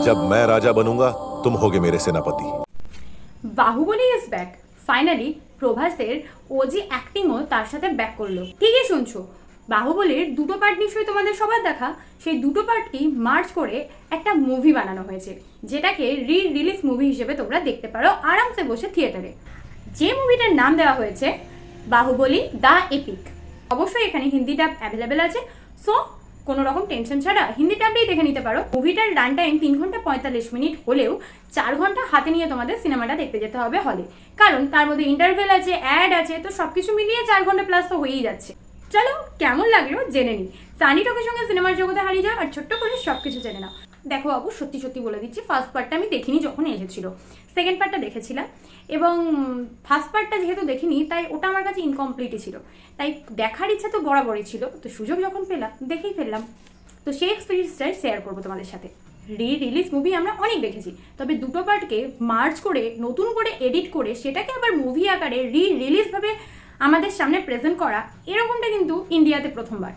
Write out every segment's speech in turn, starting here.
जब मैं राजा बनूंगा तुम होगे मेरे सेनापति। Baahubali is back. ফাইনালি প্রভাসের ওজি অ্যাক্টিংও তার সাথে ব্যাক করলো। ঠিকই শুনছো, বাহুবলীর দুটো পার্ট নিশ্চয়ই তোমাদের সবার দেখা। সেই দুটো পার্টকেই মার্চ করে একটা মুভি বানানো হয়েছে, যেটাকে রিলিজ মুভি হিসেবে তোমরা দেখতে পারো আরামসে বসে থিয়েটারে। যে মুভিটার নাম দেওয়া হয়েছে বাহুবলী দ্য এপিক। অবশ্যই এখানে হিন্দি ডাব অ্যাভেলেবেল আছে, সো কোনো রকম টেনশন ছাড়া হিন্দি ডাবটাই দেখে নিতে পারো। মুভিটার রান টাইম 3 ঘন্টা 45 মিনিট হলেও 4 ঘন্টা হাতে নিয়ে তোমাদের সিনেমাটা দেখতে যেতে হবে হলে, কারণ তার মধ্যে ইন্টারভেল আছে, অ্যাড আছে, তো সবকিছু মিলিয়ে 4 ঘন্টা প্লাস তো হয়েই যাচ্ছে। চলো কেমন লাগলো জেনে নিই। সানি টকের সঙ্গে সিনেমার জগতে হারিয়ে যাও আর ছোট্ট করে সবকিছু জেনে নাও। দেখো বাবু, সত্যি সত্যি বলে দিচ্ছি, ফার্স্ট পার্টটা আমি দেখিনি যখন এসেছিল, সেকেন্ড পার্টটা দেখেছিলাম, এবং ফার্স্ট পার্টটা যেহেতু দেখিনি তাই ওটা আমার কাছে ইনকমপ্লিটই ছিল, তাই দেখার ইচ্ছা তো বরাবরই ছিল, তো সুযোগ যখন পেলাম দেখেই ফেললাম। তো সেই এক্সপিরিয়েন্সটাই শেয়ার করবো তোমাদের সাথে। রিলিজ মুভি আমরা অনেক দেখেছি, তবে দুটো পার্টকে মার্চ করে নতুন করে এডিট করে সেটাকে আবার মুভি আকারে রিলিজভাবে আমাদের সামনে প্রেজেন্ট করা, এরকমটা কিন্তু ইন্ডিয়াতে প্রথমবার।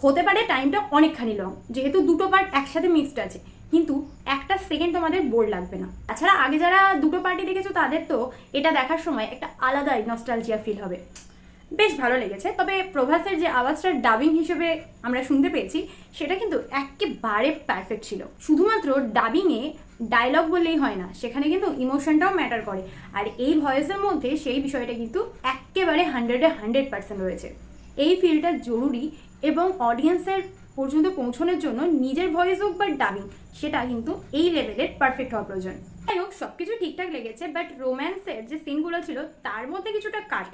হতে পারে টাইমটা অনেকখানি লং, যেহেতু দুটো পার্ট একসাথে মিক্সড আছে, কিন্তু একটা সেকেন্ড তোমাদের বোর লাগবে না। তাছাড়া আগে যারা দুটো পার্টি দেখেছো তাদের তো এটা দেখার সময় একটা আলাদাই নস্টালজিয়া ফিল হবে। বেশ ভালো লেগেছে। তবে প্রভাসের যে আওয়াজটা ডাবিং হিসেবে আমরা শুনতে পেয়েছি সেটা কিন্তু একেবারে পারফেক্ট ছিল। শুধুমাত্র ডাবিংয়ে ডায়লগ বললেই হয় না, সেখানে কিন্তু ইমোশনটাও ম্যাটার করে, আর এই ভয়েসের মধ্যে সেই বিষয়টা কিন্তু একেবারে 100% রয়েছে। এই ফিলটা জরুরি, এবং অডিয়েন্সের পর্যন্ত পৌঁছানোর জন্য নিজের ভয়েস হোক বা ডাবিং, সেটা কিন্তু এই লেভেলের পারফেক্ট হওয়া প্রয়োজন। যাই হোক, সব কিছু ঠিকঠাক লেগেছে, বাট রোম্যান্সের যে সিনগুলো ছিল তার মধ্যে কিছুটা কাট।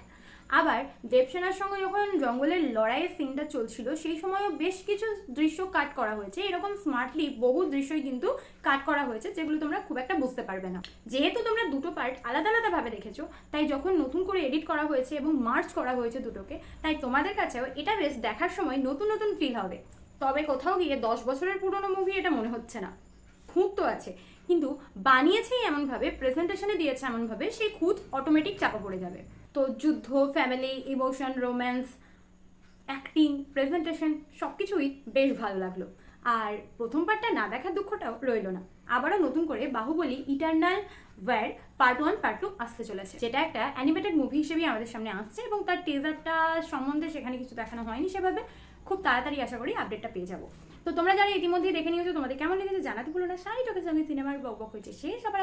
আবার দেবসেনার সঙ্গে যখন জঙ্গলের লড়াইয়ের সিনটা চলছিল সেই সময়ও বেশ কিছু দৃশ্য কাট করা হয়েছে। এরকম স্মার্টলি বহু দৃশ্যই কিন্তু কাট করা হয়েছে, যেগুলো তোমরা খুব একটা বুঝতে পারবে না। যেহেতু তোমরা দুটো পার্ট আলাদা আলাদাভাবে দেখেছো, তাই যখন নতুন করে এডিট করা হয়েছে এবং মার্চ করা হয়েছে দুটোকে, তাই তোমাদের কাছেও এটা বেশ দেখার সময় নতুন নতুন ফিল হবে। তবে কোথাও গিয়ে 10 বছরের পুরনো মুভি এটা মনে হচ্ছে না। খুঁত তো আছে, কিন্তু বানিয়েছেই এমনভাবে, প্রেজেন্টেশনে দিয়েছে এমনভাবে, সেই খুঁত অটোমেটিক চাপা পড়ে যাবে। তো যুদ্ধ, family, emotion, romance, acting, presentation সব কিছুই বেশ ভালো লাগলো। আর প্রথম পার্টটা না দেখার দুঃখটাও রইলো না। আবারও নতুন করে Baahubali eternal war part 1 part 2 আসতে চলেছে, যেটা একটা অ্যানিমেটেড মুভি হিসেবেই আমাদের সামনে আসছে, এবং তার টিজারটা সম্বন্ধে সেখানে কিছু দেখানো হয়নি সেভাবে। খুব তাড়াতাড়ি আশা করি আপডেটটা পেয়ে যাবো। তো তোমরা যারা ইতিমধ্যেই দেখে নিয়েছো, তোমাদের কেমন লেগেছে জানাতে ভুলো না। সানি টকের সঙ্গে সিনেমার বকবক হয়েছে শেষ। আবার